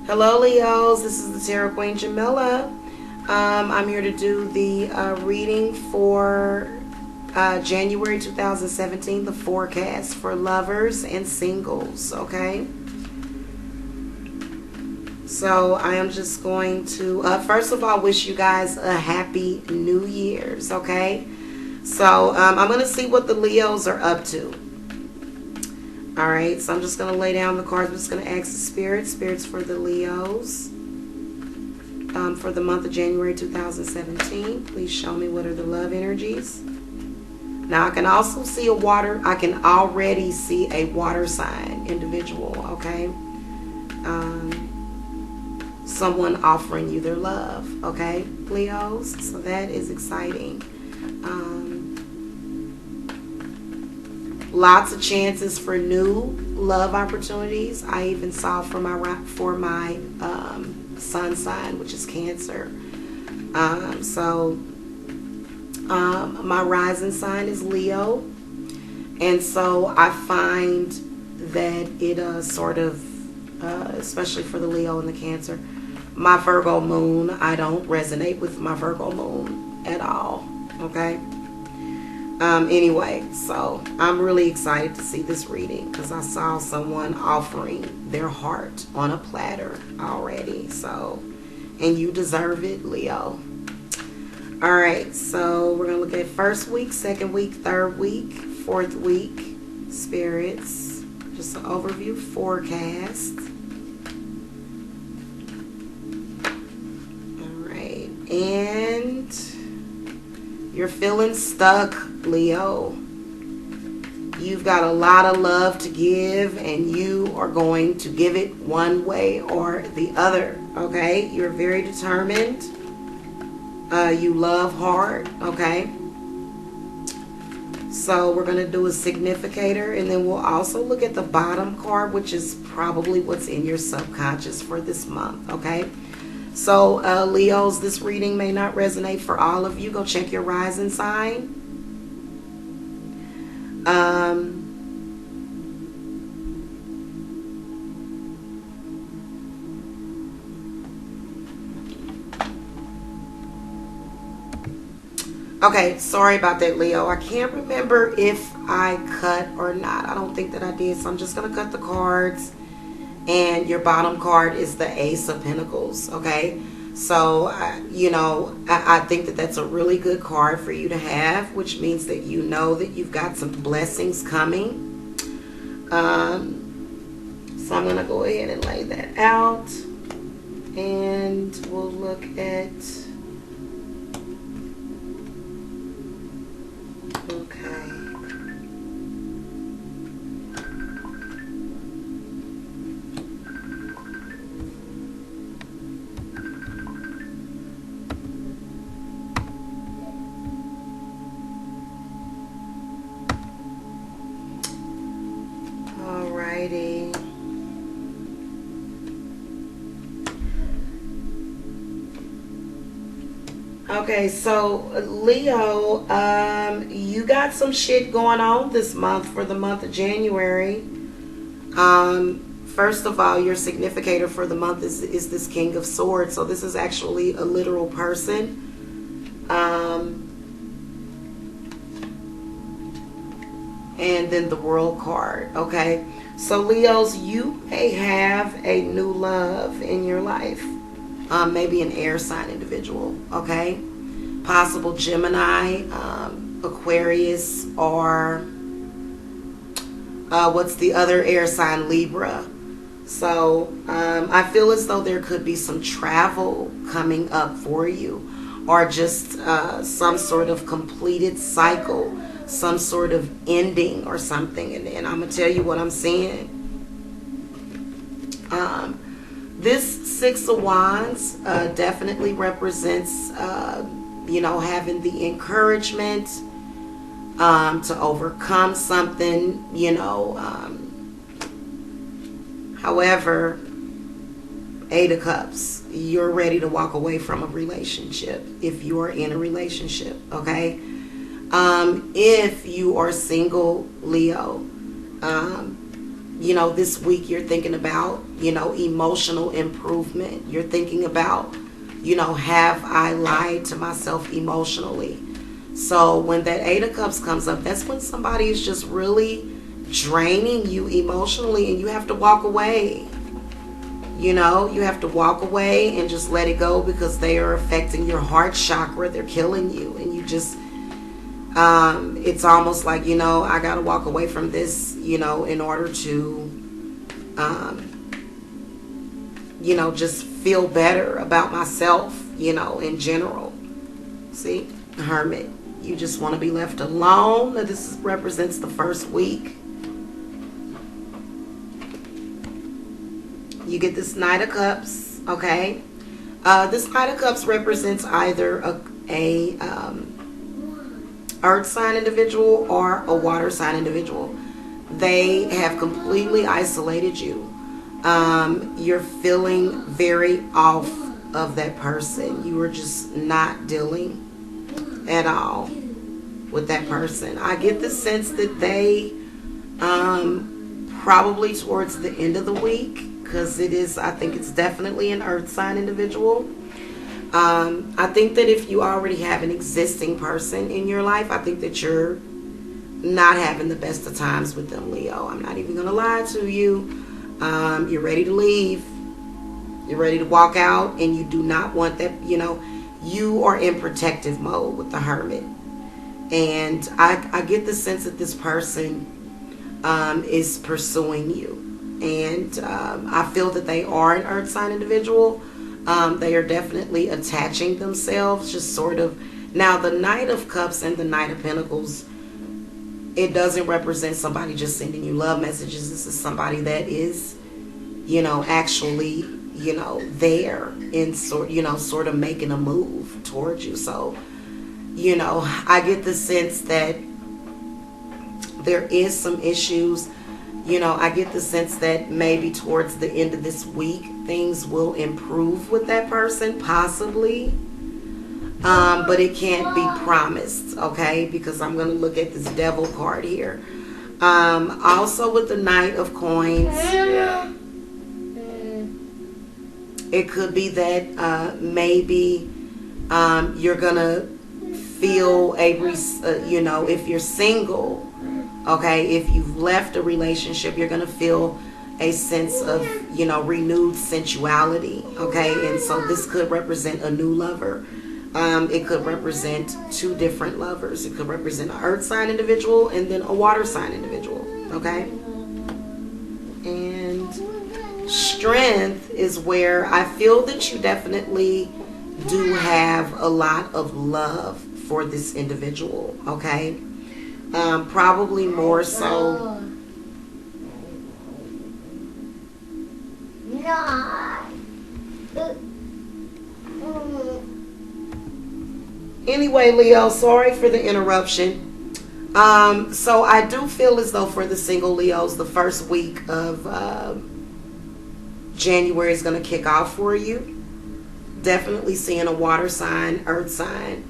Hello, Leos. This is the Tarot Queen Jamila. I'm here to do the reading for January 2017, the forecast for lovers and singles, okay? So I am just going to, first of all, wish you guys a happy New Year's, okay? So I'm going to see what the Leos are up to. All right, so I'm just going to lay down the cards. I'm just going to ask the spirits for the Leos for the month of January 2017. Please show me what are the love energies. Now, I can also see I can already see a water sign individual, okay? Someone offering you their love, okay, Leos? So that is exciting. Lots of chances for new love opportunities. I even saw for my sun sign, which is Cancer. My rising sign is Leo, and so I find that it especially for the Leo and the Cancer, my Virgo moon, I don't resonate with my Virgo moon at all. Okay. Anyway, so I'm really excited to see this reading because I saw someone offering their heart on a platter already. So, and you deserve it, Leo. All right, so we're going to look at first week, second week, third week, fourth week, spirits. Just an overview forecast. All right, and you're feeling stuck, Leo. You've got a lot of love to give, and you are going to give it one way or the other, okay? You're very determined. You love hard, okay? So we're going to do a significator, and then we'll also look at the bottom card, which is probably what's in your subconscious for this month, okay? So, Leos, this reading may not resonate for all of you. Go check your rising sign. Okay, sorry about that, Leo. I can't remember if I cut or not. I don't think that I did, so I'm just going to cut the cards. And your bottom card is the Ace of Pentacles, okay? So, I think that that's a really good card for you to have, which means that you know that you've got some blessings coming. So I'm going to go ahead and lay that out. And we'll look at... Okay. Alrighty. Okay, so Leo, you got some shit going on this month for the month of January. First of all, your significator for the month is this King of Swords. So this is actually a literal person. And then the World card, okay? So Leos, you may have a new love in your life. Maybe an air sign individual, okay? Possible Gemini, Aquarius, or what's the other air sign? Libra. So I feel as though there could be some travel coming up for you, or just some sort of completed cycle, some sort of ending or something. And I'm going to tell you what I'm seeing. This Six of Wands definitely represents, having the encouragement to overcome something, However, Eight of Cups, you're ready to walk away from a relationship if you are in a relationship, okay? If you are single, Leo, this week you're thinking about, emotional improvement. You're thinking about, have I lied to myself emotionally? So when that Eight of Cups comes up, that's when somebody is just really draining you emotionally, and you have to walk away. You have to walk away and just let it go, because they are affecting your heart chakra. They're killing you, and you just, it's almost like, I got to walk away from this, in order to, just feel better about myself, in general. See, Hermit, you just want to be left alone. This represents the first week. You get this Knight of Cups, okay? This Knight of Cups represents either a earth sign individual or a water sign individual. They have completely isolated you. You're feeling very off of that person. You are just not dealing at all with that person. I get the sense that they probably towards the end of the week, because I think it's definitely an earth sign individual. I think that if you already have an existing person in your life, I think that you're not having the best of times with them, Leo. I'm not even going to lie to you. You're ready to leave. You're ready to walk out, and you do not want that, you are in protective mode with the Hermit. And I get the sense that this person is pursuing you. And I feel that they are an earth sign individual. They are definitely attaching themselves, just sort of. Now, the Knight of Cups and the Knight of Pentacles, it doesn't represent somebody just sending you love messages. This is somebody that is, actually, there in sort of making a move towards you. So, I get the sense that there is some issues. I get the sense that maybe towards the end of this week, things will improve with that person, possibly. But it can't be promised, okay? Because I'm going to look at this Devil card here. Also with the Knight of Coins, it could be that maybe you're going to feel if you're single, okay, if you've left a relationship, you're going to feel a sense of, renewed sensuality, okay? And so this could represent a new lover. It could represent two different lovers. It could represent an earth sign individual and then a water sign individual, okay? And strength is where I feel that you definitely do have a lot of love for this individual, okay? Probably more so. Anyway, Leo, sorry for the interruption. So I do feel as though for the single Leos, the first week of January is going to kick off for you. Definitely seeing a water sign, earth sign.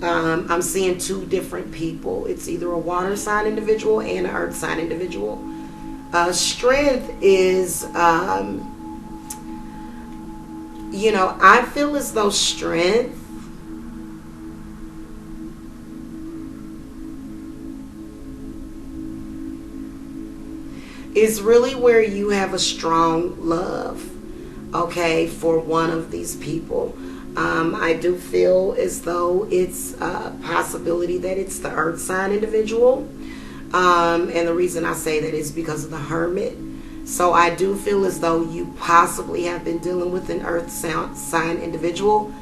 I'm seeing two different people. It's either a water sign individual and an earth sign individual. Strength is, I feel as though strength is really where you have a strong love, okay, for one of these people. I do feel as though it's a possibility that it's the earth sign individual. And the reason I say that is because of the Hermit. So I do feel as though you possibly have been dealing with an earth sign individual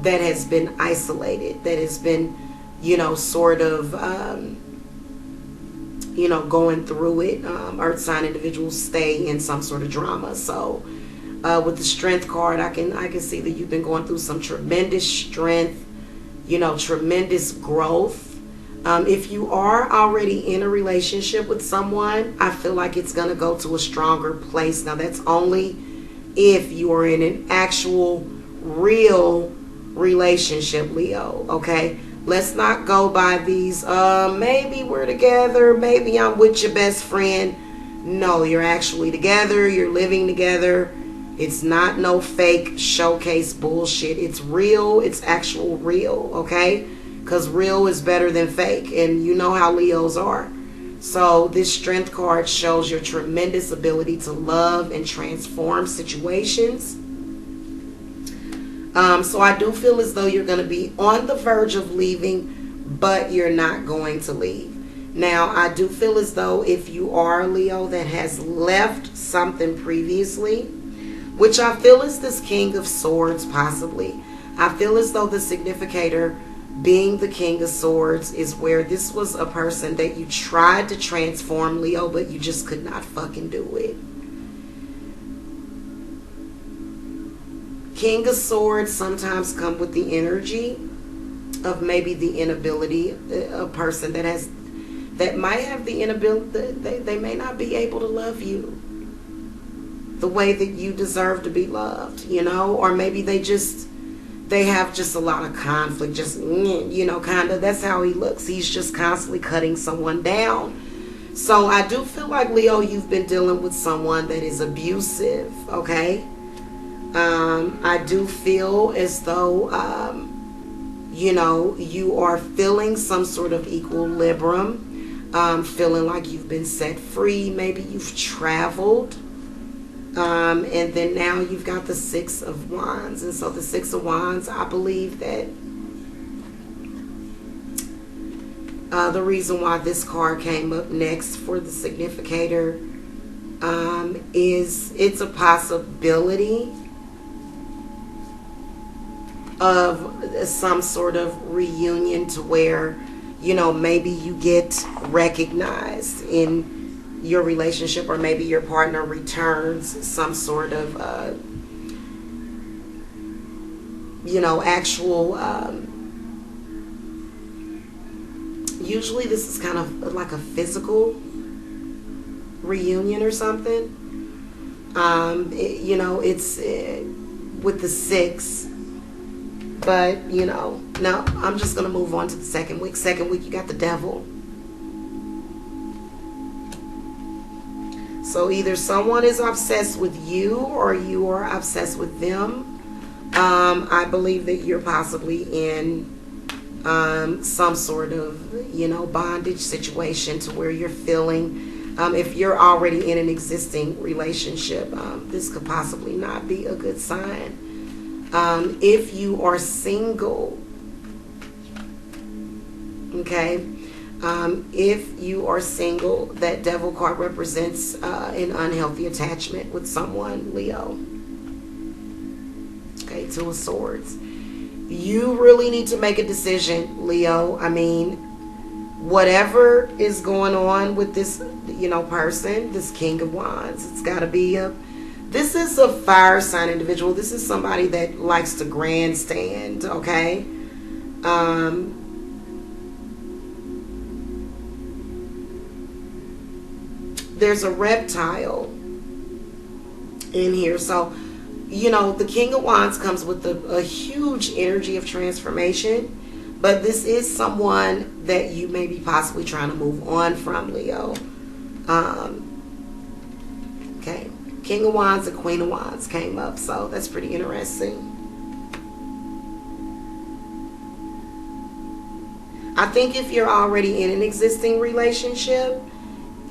that has been isolated, that has been, sort of, going through it. Earth sign individuals stay in some sort of drama. So with the strength card, I can see that you've been going through some tremendous strength, tremendous growth. If you are already in a relationship with someone, I feel like it's going to go to a stronger place. Now, that's only if you are in an actual, real relationship, Leo, okay? Let's not go by these, maybe we're together, maybe I'm with your best friend. No, you're actually together. You're living together. It's not no fake showcase bullshit. It's real. It's actual real, okay? Because real is better than fake. And you know how Leos are. So this strength card shows your tremendous ability to love and transform situations. So I do feel as though you're going to be on the verge of leaving, but you're not going to leave. Now, I do feel as though if you are a Leo that has left something previously, which I feel is this King of Swords possibly. I feel as though the significator being the King of Swords is where this was a person that you tried to transform, Leo, but you just could not fucking do it. King of Swords sometimes come with the energy of maybe the inability, a person that might have the inability, they may not be able to love you the way that you deserve to be loved, you know, or maybe they have just a lot of conflict, just, you know, kind of, that's how he looks. He's just constantly cutting someone down. So I do feel like, Leo, you've been dealing with someone that is abusive, okay? I do feel as though, you know, you are feeling some sort of equilibrium, feeling like you've been set free. Maybe you've traveled. And then now you've got the Six of Wands. And so the Six of Wands, I believe that the reason why this card came up next for the significator is it's a possibility of some sort of reunion to where, you know, maybe you get recognized in your relationship, or maybe your partner returns some sort of, you know, actual, usually this is kind of like a physical reunion or something. You know, it's with the six. But, you know, now I'm just going to move on to the second week. Second week, you got the Devil. So either someone is obsessed with you or you are obsessed with them. I believe that you're possibly in some sort of, you know, bondage situation to where you're feeling, if you're already in an existing relationship, this could possibly not be a good sign. If you are single, okay, if you are single, that Devil card represents an unhealthy attachment with someone, Leo. Okay, Two of Swords. You really need to make a decision, Leo. I mean, whatever is going on with this, you know, person, this King of Wands, it's got to be a... This is a fire sign individual. This is somebody that likes to grandstand, okay? There's a reptile in here. So, you know, the King of Wands comes with a huge energy of transformation. But this is someone that you may be possibly trying to move on from, Leo. Okay. King of Wands and Queen of Wands came up, so that's pretty interesting. I think if you're already in an existing relationship,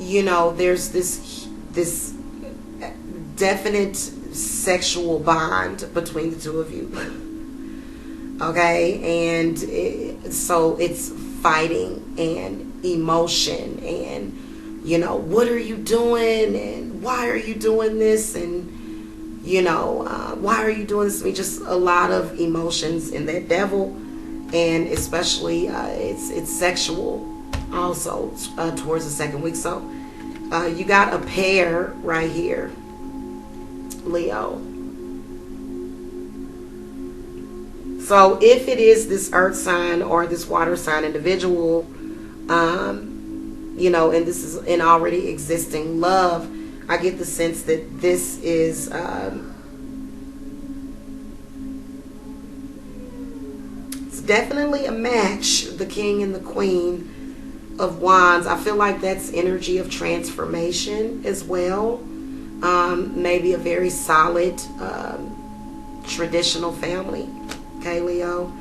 you know, there's this definite sexual bond between the two of you. Okay, and so it's fighting and emotion and, you know, what are you doing and why are you doing this, and, you know, why are you doing this to me? Just a lot of emotions in that Devil, and especially it's sexual also towards the second week. So you got a pair right here, Leo. So if it is this earth sign or this water sign individual, you know, and this is an already existing love, I get the sense that this is it's definitely a match, the King and the Queen. of Wands, I feel like that's energy of transformation as well. Maybe a very solid traditional family. Okay, Leo.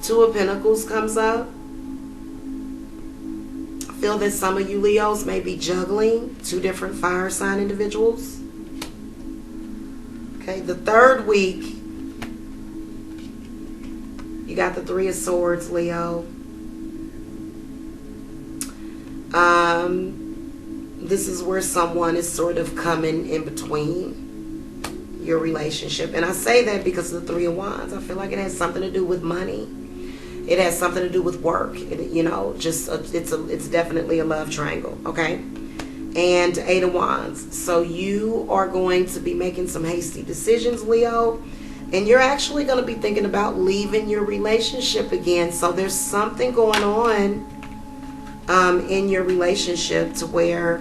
Two of Pentacles comes up. I feel that some of you Leos may be juggling two different fire sign individuals. Okay, the third week, you got the Three of Swords, Leo. This is where someone is sort of coming in between your relationship. And I say that because of the Three of Wands. I feel like it has something to do with money. It has something to do with work. You know, it's definitely a love triangle, okay? And Eight of Wands. So you are going to be making some hasty decisions, Leo. And you're actually going to be thinking about leaving your relationship again. So there's something going on in your relationship to where...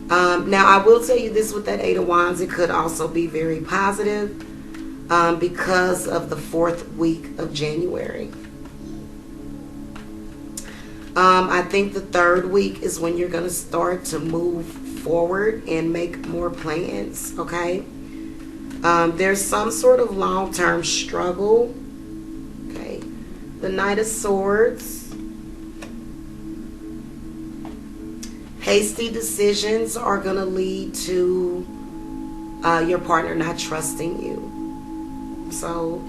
now, I will tell you this with that Eight of Wands. It could also be very positive because of the fourth week of January. I think the third week is when you're going to start to move forward and make more plans, okay? There's some sort of long-term struggle, okay? The Knight of Swords. Hasty decisions are going to lead to your partner not trusting you. So,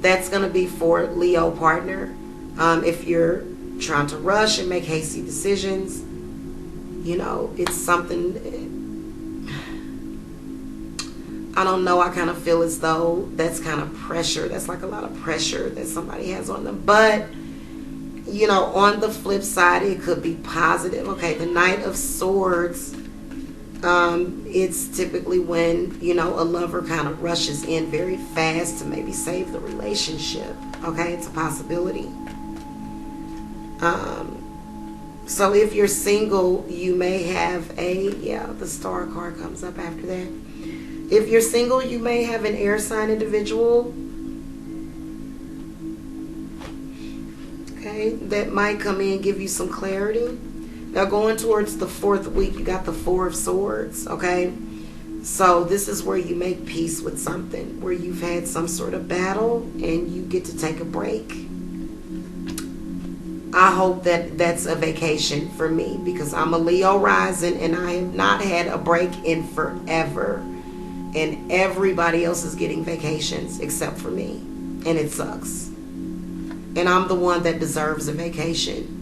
that's going to be for Leo partner. If you're trying to rush and make hasty decisions, you know, it's something, I don't know, I kind of feel as though that's kind of pressure. That's like a lot of pressure that somebody has on them. But, you know, on the flip side, it could be positive. Okay, the Knight of Swords, it's typically when, you know, a lover kind of rushes in very fast to maybe save the relationship. Okay, it's a possibility. So if you're single, you may have the Star card comes up after that. If you're single, you may have an air sign individual. Okay, that might come in and give you some clarity. Now going towards the fourth week, you got the Four of Swords, okay? So this is where you make peace with something, where you've had some sort of battle and you get to take a break. I hope that that's a vacation for me because I'm a Leo rising and I have not had a break in forever. And everybody else is getting vacations except for me. And it sucks. And I'm the one that deserves a vacation.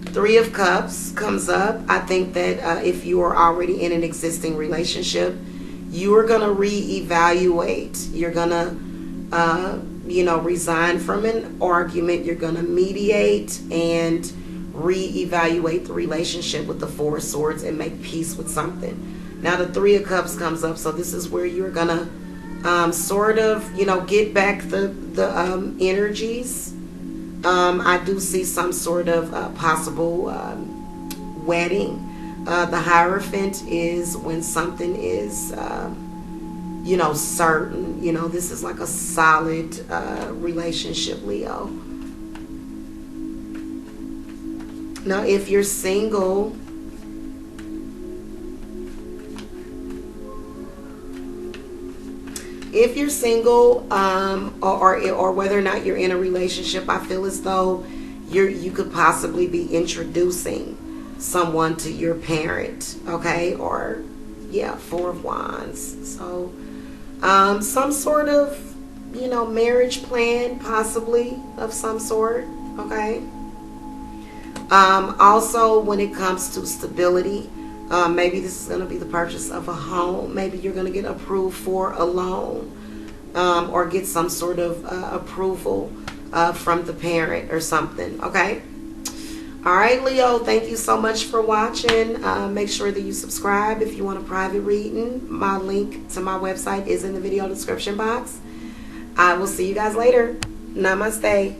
Three of Cups comes up. I think that if you are already in an existing relationship, you are going to reevaluate. You're going to, resign from an argument. You're going to mediate and reevaluate the relationship with the Four of Swords and make peace with something. Now the Three of Cups comes up. So this is where you're going to get back the energies. I do see some sort of possible wedding. The Hierophant is when something is, certain. This is like a solid relationship, Leo. Now, if you're single, or whether or not you're in a relationship, I feel as though you could possibly be introducing someone to your parent, okay? Or Four of Wands. So some sort of marriage plan, possibly, of some sort, okay? Also, when it comes to stability, maybe this is going to be the purchase of a home. Maybe you're going to get approved for a loan, or get some sort of approval from the parent or something, okay? All right, Leo, thank you so much for watching. Make sure that you subscribe if you want a private reading. My link to my website is in the video description box. I will see you guys later. Namaste.